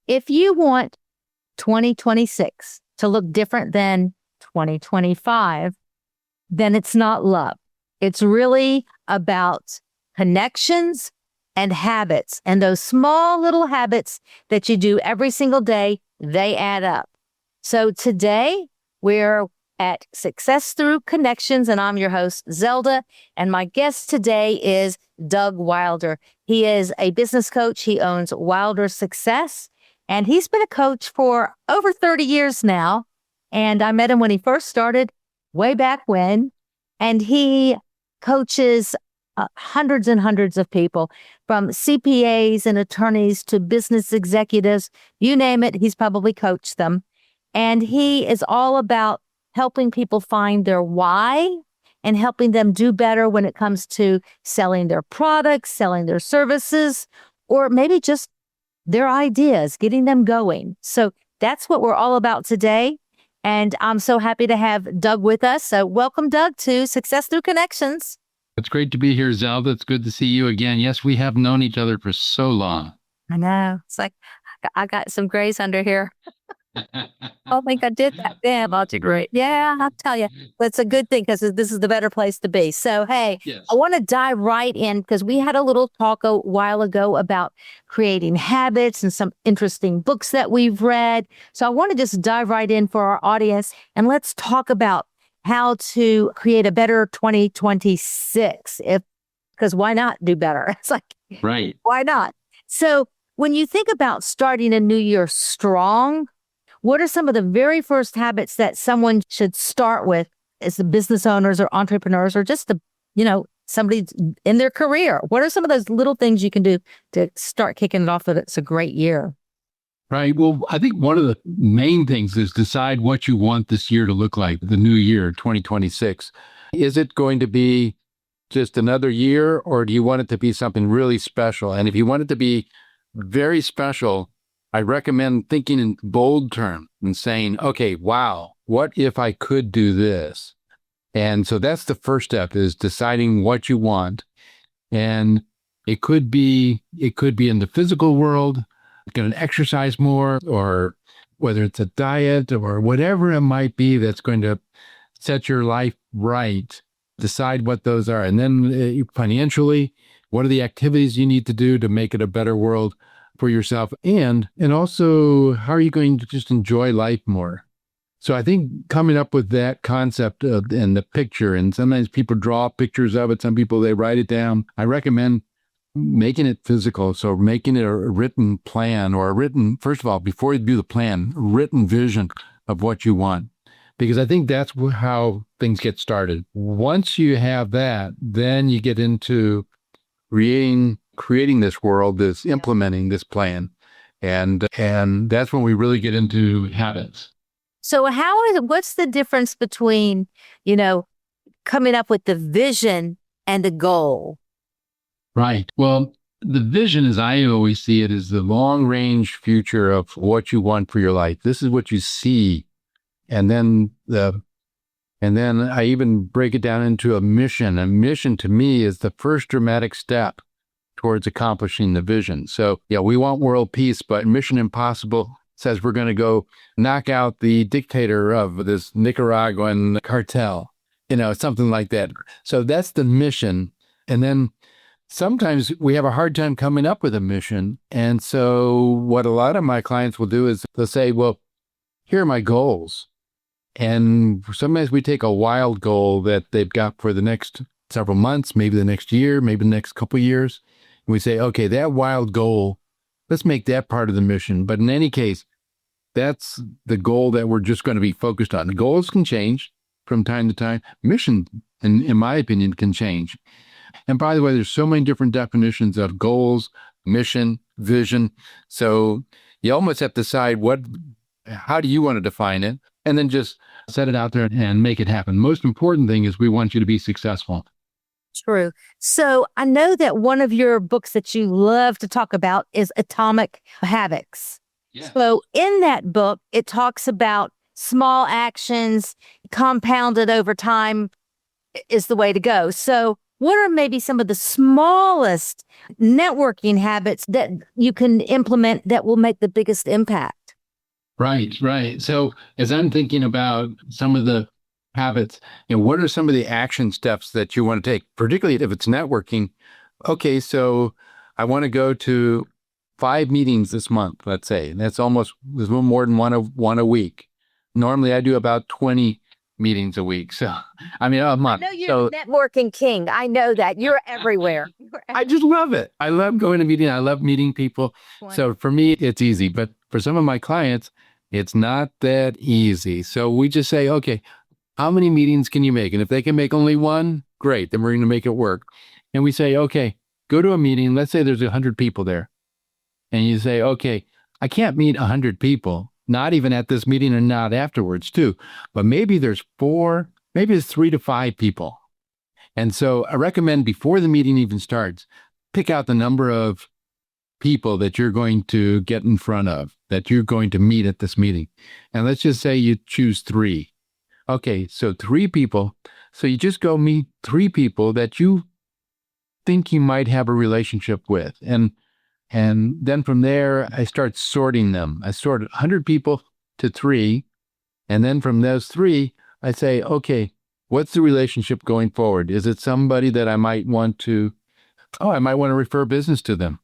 If you want 2026 to look different than 2025, then it's not love. It's really about connections and habits. And those small little habits that you do every single day, they add up. So today we're at Success Through Connections, and I'm your host, Zelda. And my guest today is Doug Wilder. He is a business coach. He owns Wilder Success, and he's been a coach for over 30 years now. And I met him when he first started way back when, and he coaches hundreds and hundreds of people, from CPAs and attorneys to business executives, you name it, he's probably coached them. And he is all about helping people find their why and helping them do better when it comes to selling their products, selling their services, or maybe just their ideas, getting them going. So that's what we're all about today. And I'm so happy to have Doug with us. So welcome, Doug, to Success Through Connections. It's great to be here, Zelda. It's good to see you again. Yes, we have known each other for so long. I know. It's like I got some grays under here. Oh, think I did that. Damn, I'll do great. Yeah, I'll tell you. But it's a good thing because this is the better place to be. So, hey, yes. I want to dive right in because we had a little talk a while ago about creating habits and some interesting books that we've read. So I want to just dive right in for our audience and let's talk about how to create a better 2026. Because why not do better? It's like, right. Why not? So when you think about starting a new year strong, what are some of the very first habits that someone should start with as the business owners or entrepreneurs or just somebody in their career? What are some of those little things you can do to start kicking it off that it's a great year? Right. Well, I think one of the main things is decide what you want this year to look like, the new year, 2026. Is it going to be just another year, or do you want it to be something really special? And if you want it to be very special, I recommend thinking in bold terms and saying, okay, wow, what if I could do this? And so that's the first step, is deciding what you want. And it could be in the physical world, going to exercise more, or whether it's a diet or whatever it might be that's going to set your life right. Decide what those are. And then financially, what are the activities you need to do to make it a better world for yourself? And also, how are you going to just enjoy life more? So I think coming up with that concept and the picture, and sometimes people draw pictures of it, some people, they write it down. I recommend making it physical. So making it a written plan, or first of all, before you do the plan, written vision of what you want. Because I think that's how things get started. Once you have that, then you get into creating this world, implementing this plan. And that's when we really get into habits. So what's the difference between, coming up with the vision and the goal? Right. Well, the vision, as I always see it, is the long range future of what you want for your life. This is what you see. And then I even break it down into a mission. A mission to me is the first dramatic step towards accomplishing the vision. So yeah, we want world peace, but Mission Impossible says we're going to go knock out the dictator of this Nicaraguan cartel, something like that. So that's the mission. And then sometimes we have a hard time coming up with a mission. And so what a lot of my clients will do is they'll say, well, here are my goals. And sometimes we take a wild goal that they've got for the next several months, maybe the next year, maybe the next couple of years. And we say, okay, that wild goal, let's make that part of the mission. But in any case, that's the goal that we're just going to be focused on. The goals can change from time to time. Mission, in my opinion, can change. And by the way, there's so many different definitions of goals, mission, vision. So you almost have to decide how do you want to define it? And then just set it out there and make it happen. Most important thing is we want you to be successful. True. So I know that one of your books that you love to talk about is Atomic Habits. Yeah. So in that book, it talks about small actions compounded over time is the way to go. So what are maybe some of the smallest networking habits that you can implement that will make the biggest impact? Right, right. So as I'm thinking about some of the habits, what are some of the action steps that you want to take, particularly if it's networking? Okay, so I want to go to 5 meetings this month, let's say. There's a little more than one a week. Normally I do about 20 meetings a week. So, I mean, a month. I know you're the networking king. I know that. You're everywhere. I just love it. I love going to meetings. I love meeting people. So for me, it's easy. But for some of my clients, it's not that easy. So we just say, okay, how many meetings can you make? And if they can make only one, great. Then we're going to make it work. And we say, okay, go to a meeting. Let's say there's 100 people there. And you say, okay, I can't meet 100 people, not even at this meeting and not afterwards too. But maybe there's 3 to 5 people. And so I recommend before the meeting even starts, pick out the number of people that you're going to get in front of, that you're going to meet at this meeting. And let's just say you choose 3. Okay, so 3 people. So you just go meet 3 people that you think you might have a relationship with. And then from there, I start sorting them. I sort 100 people to 3. And then from those 3, I say, okay, what's the relationship going forward? Is it somebody that I might want to refer business to them?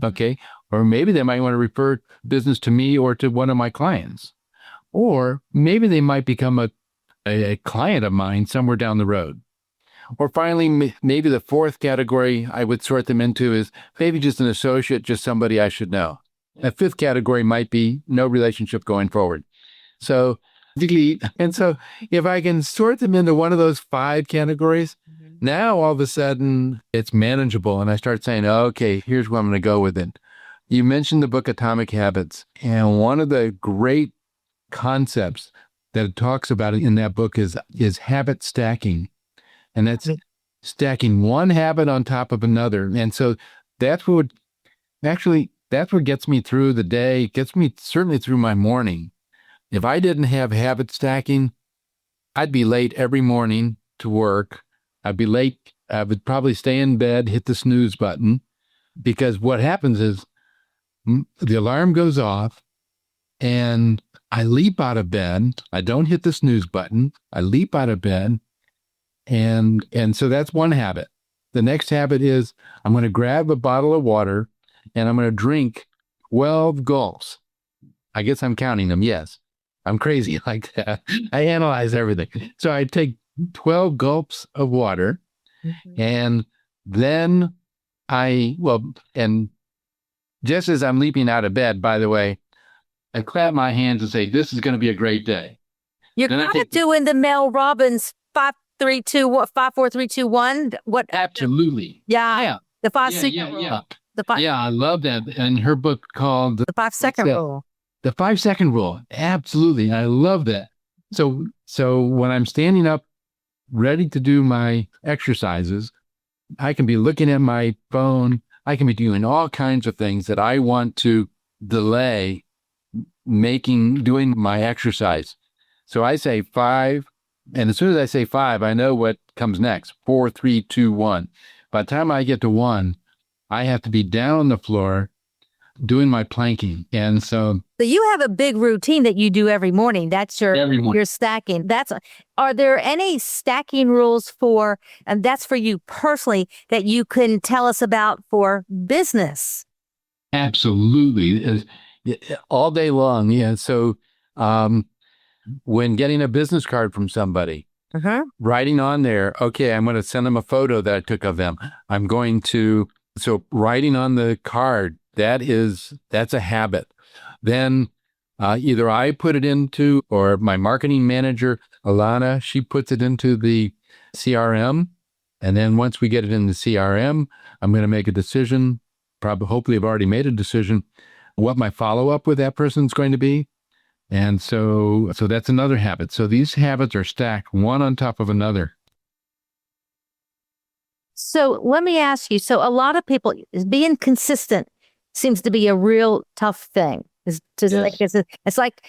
Okay. Or maybe they might want to refer business to me or to one of my clients. Or maybe they might become a client of mine somewhere down the road. Or finally, maybe the 4th category I would sort them into is maybe just an associate, just somebody I should know. A 5th category might be no relationship going forward. So, and so if I can sort them into one of those 5 categories, now all of a sudden it's manageable. And I start saying, okay, here's where I'm going to go with it. You mentioned the book Atomic Habits. And one of the great concepts that it talks about in that book is habit stacking. And that's stacking one habit on top of another. And so that's what gets me through the day, gets me certainly through my morning. If I didn't have habit stacking, I'd be late every morning to work. I'd be late. I would probably stay in bed, hit the snooze button, because what happens is the alarm goes off and I leap out of bed. I don't hit the snooze button. I leap out of bed. And so that's one habit. The next habit is I'm going to grab a bottle of water and I'm going to drink 12 gulps. I guess I'm counting them. Yes. I'm crazy like that. I analyze everything. So I take 12 gulps of water and then and just as I'm leaping out of bed, by the way, I clap my hands and say, this is going to be a great day. You're kind of doing the Mel Robbins 5, 3, 2, 5, 4, 3, 2, 1. What? Absolutely. Yeah. The 5 second rule. Yeah. I love that. And her book called The 5 second rule. The 5 second rule. Absolutely. I love that. So when I'm standing up, ready to do my exercises, I can be looking at my phone. I can be doing all kinds of things that I want to delay doing my exercise. So I say 5. And as soon as I say 5, I know what comes next. 4, 3, 2, 1. By the time I get to 1, I have to be down on the floor doing my planking. And so you have a big routine that you do every morning. That's your stacking. Are there any stacking rules and that's for you personally, that you can tell us about for business? Absolutely. All day long. Yeah. So, when getting a business card from somebody, writing on there, okay, I'm going to send them a photo that I took of them. So writing on the card, that's a habit. Then either I put it into, or my marketing manager, Alana, she puts it into the CRM. And then once we get it in the CRM, I'm going to make a decision, hopefully I've already made a decision, what my follow-up with that person is going to be. And so that's another habit. So these habits are stacked one on top of another. So let me ask you, so a lot of people, being consistent seems to be a real tough thing. It's like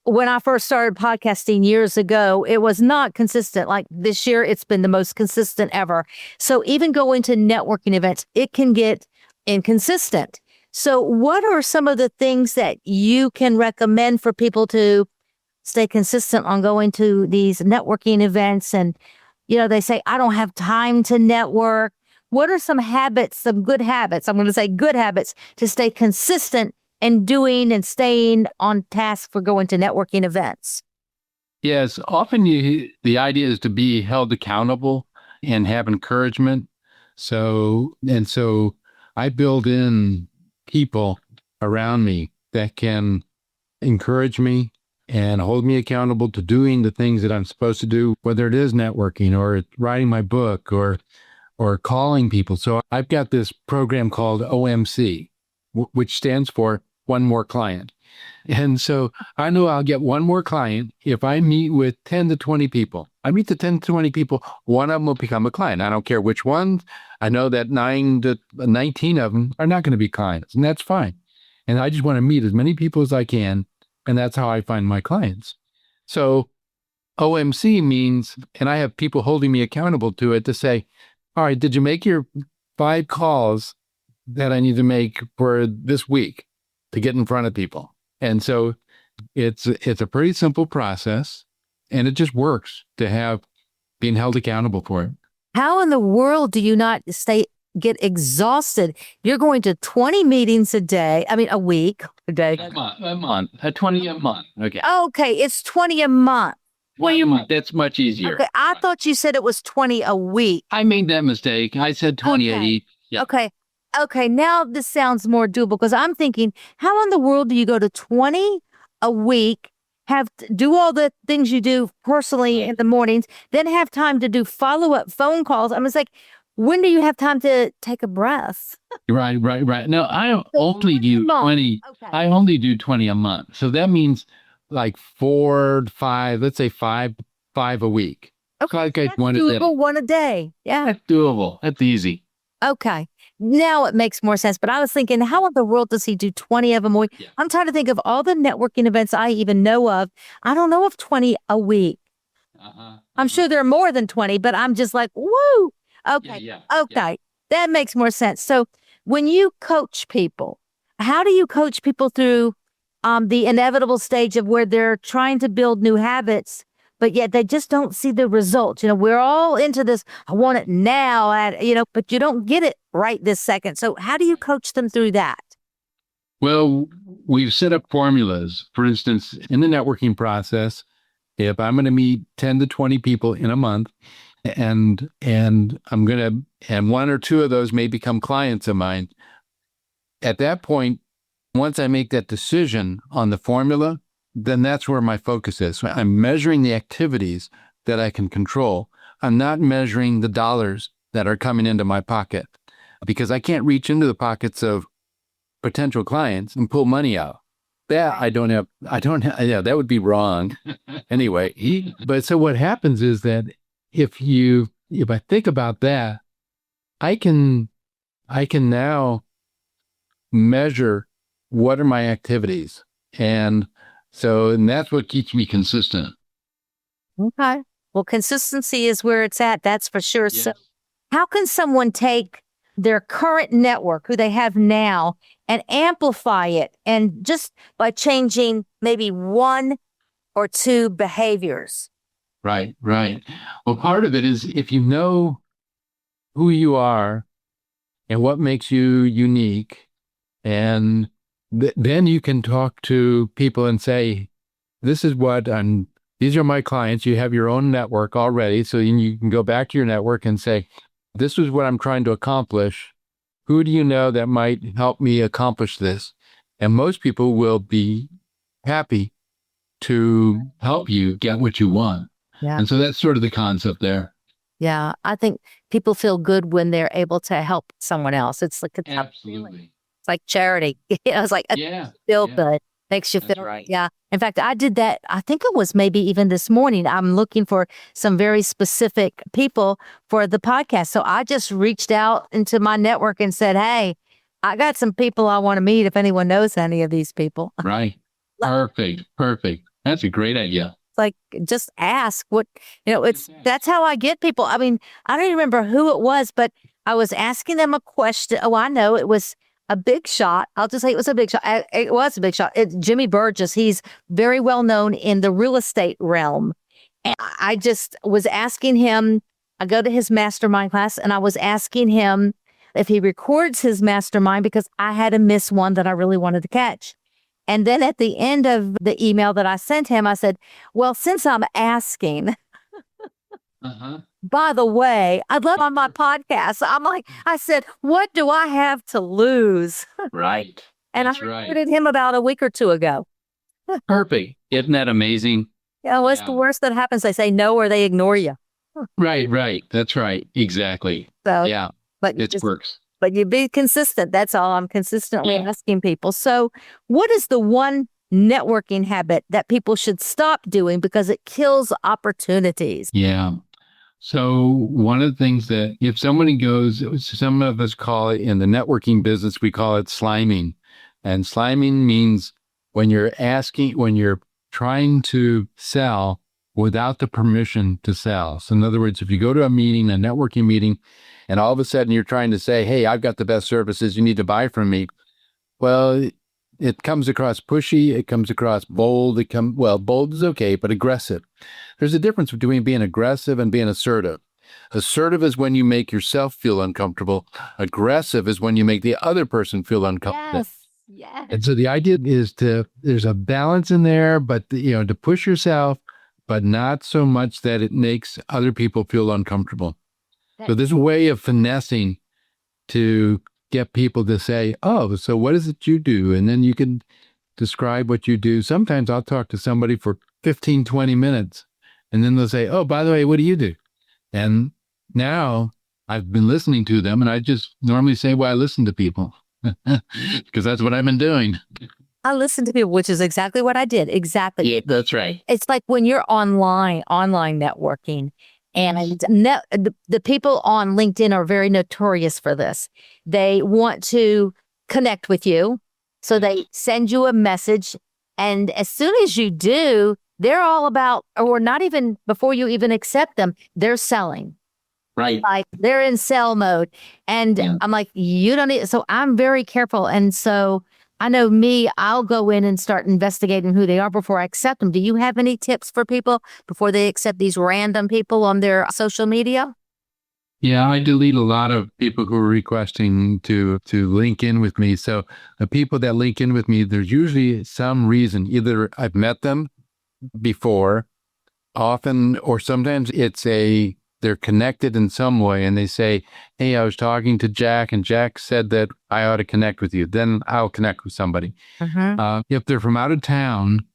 when I first started podcasting years ago, it was not consistent. Like this year, it's been the most consistent ever. So even going to networking events, it can get inconsistent. So what are some of the things that you can recommend for people to stay consistent on going to these networking events? And, they say, I don't have time to network. What are some habits, some good habits? I'm going to say good habits to stay consistent and doing and staying on task for going to networking events. Yes, often the idea is to be held accountable and have encouragement. So I build in people around me that can encourage me and hold me accountable to doing the things that I'm supposed to do, whether it is networking or writing my book or calling people. So I've got this program called OMC, which stands for One More Client. And so I know I'll get one more client if I meet with 10 to 20 people. I meet the 10 to 20 people, one of them will become a client. I don't care which ones. I know that 9 to 19 of them are not going to be clients, and that's fine. And I just want to meet as many people as I can, and that's how I find my clients. So OMC means, and I have people holding me accountable to it to say, all right, did you make your 5 calls that I need to make for this week to get in front of people? And so it's a pretty simple process, and it just works to have being held accountable for it. How in the world do you not get exhausted? You're going to 20 meetings a week, a day. A month, 20 a month. Okay. Okay, it's 20 a month. 20 a month. That's much easier. Okay, I thought you said it was 20 a week. I made that mistake. I said 20 a week. Yeah. Okay, now this sounds more doable because I'm thinking, how in the world do you go to 20 a week, do all the things you do personally in the mornings, then have time to do follow-up phone calls? It's like, when do you have time to take a breath? Right. No, I only do 20. Okay. I only do 20 a month. So that means like 4 to 5, let's say five a week. Okay, that's doable, one a day. Yeah. That's doable. That's easy. Okay. Now it makes more sense. But I was thinking, how in the world does he do 20 of them a week? Yeah. I'm trying to think of all the networking events I even know of. I don't know of 20 a week. I'm sure there are more than 20, but I'm just like, woo. Okay. Okay. That makes more sense. So when you coach people, how do you coach people through the inevitable stage of where they're trying to build new habits, but yet they just don't see the results? We're all into this, I want it now, but you don't get it right this second. So how do you coach them through that? Well, we've set up formulas. For instance, in the networking process, if I'm going to meet 10 to 20 people in a month, and I'm going to, and 1 or 2 of those may become clients of mine, at that point, once I make that decision on the formula, then that's where my focus is. So I'm measuring the activities that I can control. I'm not measuring the dollars that are coming into my pocket, because I can't reach into the pockets of potential clients and pull money out. That that would be wrong. Anyway, but so what happens is that if I think about that, I can now measure what are my activities. And that's what keeps me consistent. Okay. Well, consistency is where it's at. That's for sure. Yes. So how can someone take their current network, who they have now, and amplify it, and just by changing maybe 1 or 2 behaviors? Right. Well, part of it is if you know who you are and what makes you unique, and then you can talk to people and say, this is these are my clients. You have your own network already. So you can go back to your network and say, this is what I'm trying to accomplish. Who do you know that might help me accomplish this? And most people will be happy to help you get what you want. Yeah. And so that's sort of the concept there. Yeah. I think people feel good when they're able to help someone else. It's like, absolutely. It's like charity. It's like, feel good. Makes you feel right. Yeah. In fact, I did that. I think it was maybe even this morning. I'm looking for some very specific people for the podcast. So I just reached out into my network and said, hey, I got some people I want to meet if anyone knows any of these people. Right. Perfect. That's a great idea. Like, just ask what, that's how I get people. I mean, I don't even remember who it was, but I was asking them a question. Oh, I know it was a big shot. I'll just say it was a big shot. It was a big shot. It's Jimmy Burgess. He's very well known in the real estate realm. And I just was asking him, I go to his mastermind class and I was asking him if he records his mastermind because I had to miss one that I really wanted to catch. And then at the end of the email that I sent him, I said, well, since I'm asking, by the way, I'd love on my podcast. I said, what do I have to lose? Right. And I recorded him about a week or two ago. Perfect. Isn't that amazing? Yeah, what's the worst that happens? They say no or they ignore you. Right. That's right. Exactly. So, yeah, but it works. But you be consistent. That's all. I'm consistently asking people. So what is the one networking habit that people should stop doing because it kills opportunities? Yeah. So one of the things that if somebody goes, some of us call it in the networking business, we call it sliming. And sliming means when you're trying to sell without the permission to sell. So in other words, if you go to a meeting, a networking meeting, and all of a sudden you're trying to say, hey, I've got the best services, you need to buy from me. Well, it comes across pushy, it comes across bold, bold is okay, but aggressive. There's a difference between being aggressive and being assertive. Assertive is when you make yourself feel uncomfortable. Aggressive is when you make the other person feel uncomfortable. Yes. And so the idea is there's a balance in there, but to push yourself, but not so much that it makes other people feel uncomfortable. So there's a way of finessing to get people to say, oh, so what is it you do? And then you can describe what you do. Sometimes I'll talk to somebody for 15, 20 minutes, and then they'll say, oh, by the way, what do you do? And now I've been listening to them, and I just normally say, well, I listen to people because that's what I've been doing. I listen to people, which is exactly what I did. Exactly. Yeah, that's right. It's like when you're online networking. And the people on LinkedIn are very notorious for this. They want to connect with you. So they send you a message. And as soon as you do, they're all about, or not even before you even accept them, they're selling. Right. Like they're in sell mode. And I'm like, you don't need, so I'm very careful. And so I know me, I'll go in and start investigating who they are before I accept them. Do you have any tips for people before they accept these random people on their social media? Yeah, I delete a lot of people who are requesting to link in with me. So the people that link in with me, there's usually some reason. Either I've met them before, often, or sometimes they're connected in some way and they say, hey, I was talking to Jack and Jack said that I ought to connect with you. Then I'll connect with somebody. If they're from out of town,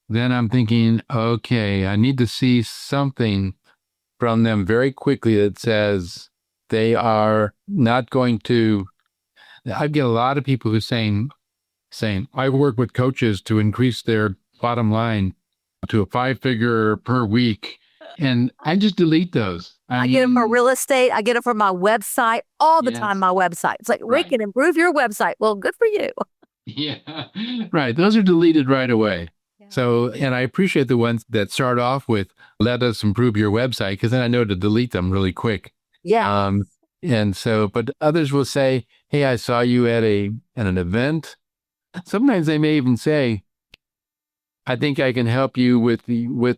then I'm thinking, okay, I need to see something from them very quickly that says they are not going to. I get a lot of people who saying, I work with coaches to increase their bottom line to a 5-figure per week. And I just delete those. I get them for real estate. I get them for my website all the time. My website. It's like, we can improve your website. Well, good for you. Yeah, right. Those are deleted right away. Yeah. So, and I appreciate the ones that start off with, let us improve your website, because then I know to delete them really quick. Yeah. And so, but others will say, hey, I saw you at an event. Sometimes they may even say, I think I can help you with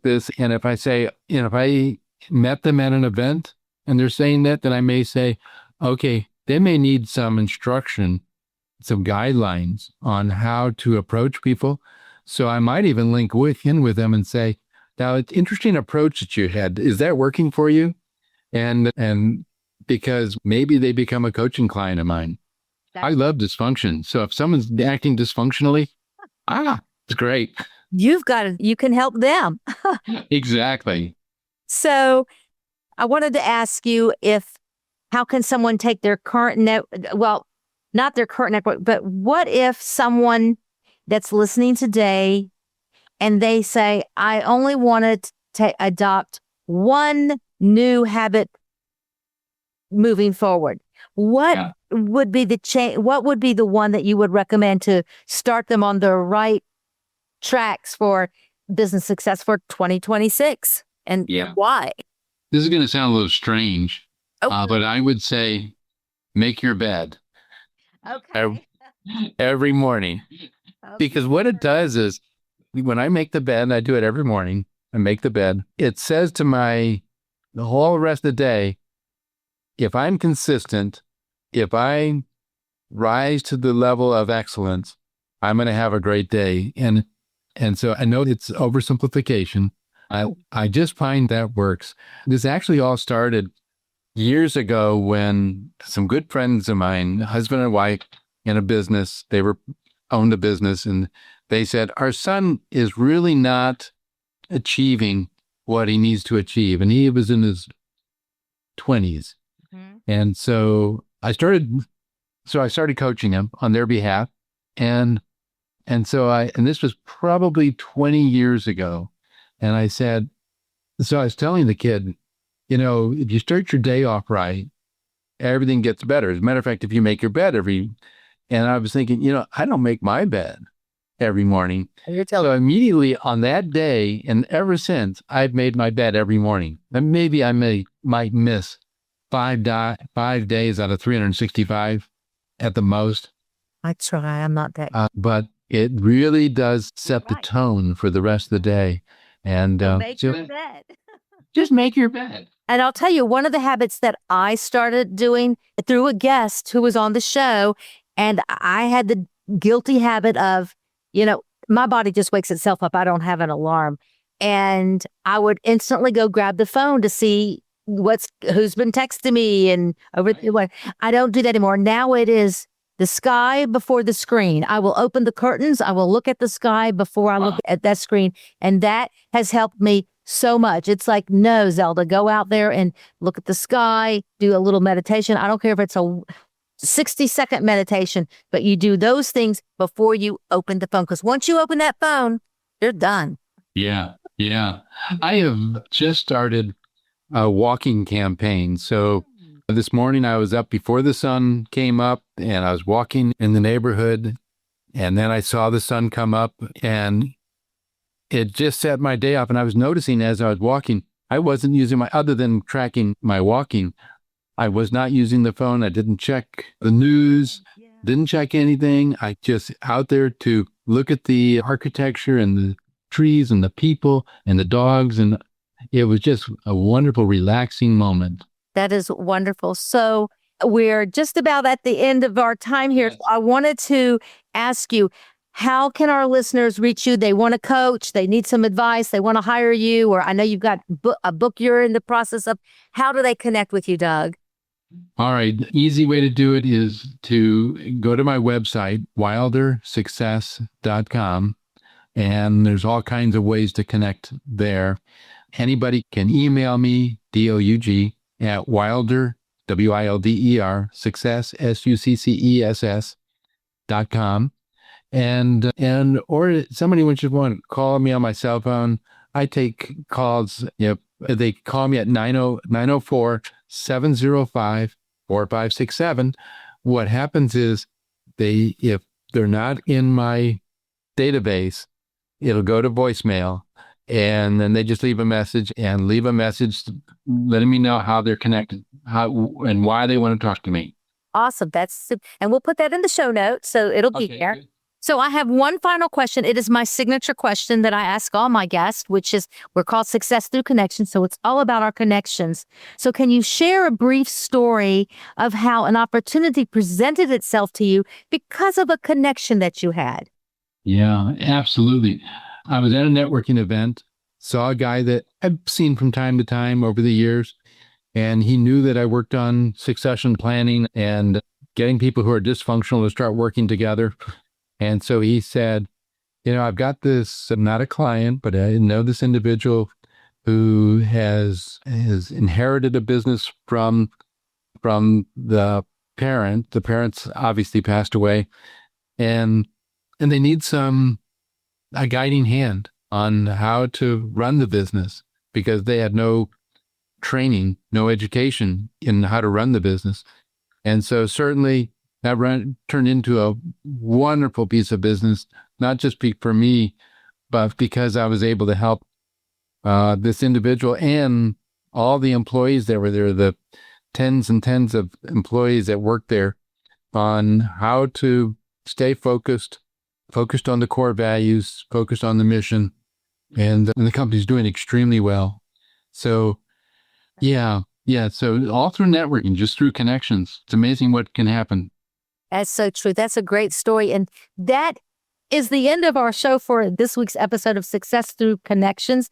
this. And if I say, if I met them at an event and they're saying that, then I may say, okay, they may need some instruction, some guidelines on how to approach people. So I might even link in with them and say, now it's interesting approach that you had. Is that working for you? And because maybe they become a coaching client of mine. I love dysfunction. So if someone's acting dysfunctionally, it's great. You can help them. Exactly. So I wanted to ask you how can someone take their current not their current network, but what if someone that's listening today and they say, I only wanted to adopt one new habit moving forward. What would be what would be the one that you would recommend to start them on the right tracks for business success for 2026 and why? This is going to sound a little strange, Oh, but I would say make your bed okay. every morning. Because what it does is when I make the bed, and I do it every morning, I make the bed, it says to the whole rest of the day, if I'm consistent, if I rise to the level of excellence, I'm going to have a great day. And so I know it's oversimplification. I just find that works. This actually all started years ago when some good friends of mine, husband and wife in a business, owned a business, and they said, our son is really not achieving what he needs to achieve. And he was in his 20s. Mm-hmm. And so I started coaching him on their behalf. And this was probably 20 years ago. And I was telling the kid, if you start your day off right, everything gets better. As a matter of fact, if you make your bed and I was thinking, I don't make my bed every morning. So immediately on that day, and ever since, I've made my bed every morning. And maybe I might miss 5 days out of 365 at the most. I try. I'm not that. But it really does set the tone for the rest of the day. And make your bed. Just make your bed. And I'll tell you, one of the habits that I started doing through a guest who was on the show, and I had the guilty habit of, my body just wakes itself up. I don't have an alarm. And I would instantly go grab the phone to see who's been texting me and I don't do that anymore. Now it is the sky before the screen. I will open the curtains. I will look at the sky before I look at that screen. And that has helped me so much. It's like, no, Zelda, go out there and look at the sky, do a little meditation. I don't care if it's a 60-second meditation, but you do those things before you open the phone. Because once you open that phone, you're done. Yeah. I have just started a walking campaign. So this morning I was up before the sun came up and I was walking in the neighborhood, and then I saw the sun come up and it just set my day off. And I was noticing as I was walking, I wasn't using other than tracking my walking, I was not using the phone. I didn't check the news, didn't check anything. I just out there to look at the architecture and the trees and the people and the dogs. And it was just a wonderful, relaxing moment. That is wonderful. So we're just about at the end of our time here. Yes. I wanted to ask you, how can our listeners reach you? They want to coach, they need some advice, they want to hire you, or I know you've got a book you're in the process of. How do they connect with you, Doug? All right. The easy way to do it is to go to my website, wildersuccess.com, and there's all kinds of ways to connect there. Anybody can email me, DOUG, at Wilder, WILDER, success, SUCCESS.com. Or somebody would just want to call me on my cell phone. I take calls, they call me at 904-705-4567. What happens is if they're not in my database, it'll go to voicemail, and then they just leave a message letting me know how they're connected, and why they want to talk to me. Awesome. And we'll put that in the show notes, so it'll be there. Good. So I have one final question. It is my signature question that I ask all my guests, which is, we're called Success Through Connection. So it's all about our connections. So can you share a brief story of how an opportunity presented itself to you because of a connection that you had? Yeah, absolutely. I was at a networking event, saw a guy that I've seen from time to time over the years, and he knew that I worked on succession planning and getting people who are dysfunctional to start working together. And so he said, I've got this, I'm not a client, but I know this individual who has inherited a business from the parent. The parents obviously passed away, and they need a guiding hand on how to run the business because they had no training, no education in how to run the business. And so certainly that turned into a wonderful piece of business, not just for me, but because I was able to help this individual and all the employees that were there, the tens and tens of employees that worked there, on how to stay focused on the core values, focused on the mission, and the company's doing extremely well. So, yeah. So all through networking, just through connections, it's amazing what can happen. That's so true. That's a great story. And that is the end of our show for this week's episode of Success Through Connections.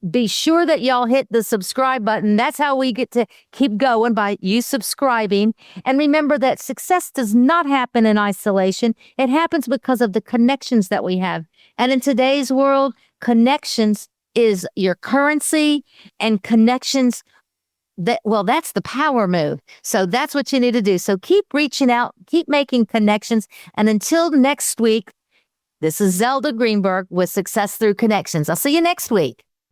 Be sure that y'all hit the subscribe button. That's how we get to keep going, by you subscribing. And remember that success does not happen in isolation. It happens because of the connections that we have. And in today's world, connections is your currency, and connections that's the power move. So that's what you need to do. So keep reaching out, keep making connections. And until next week, this is Zelda Greenberg with Success Through Connections. I'll see you next week.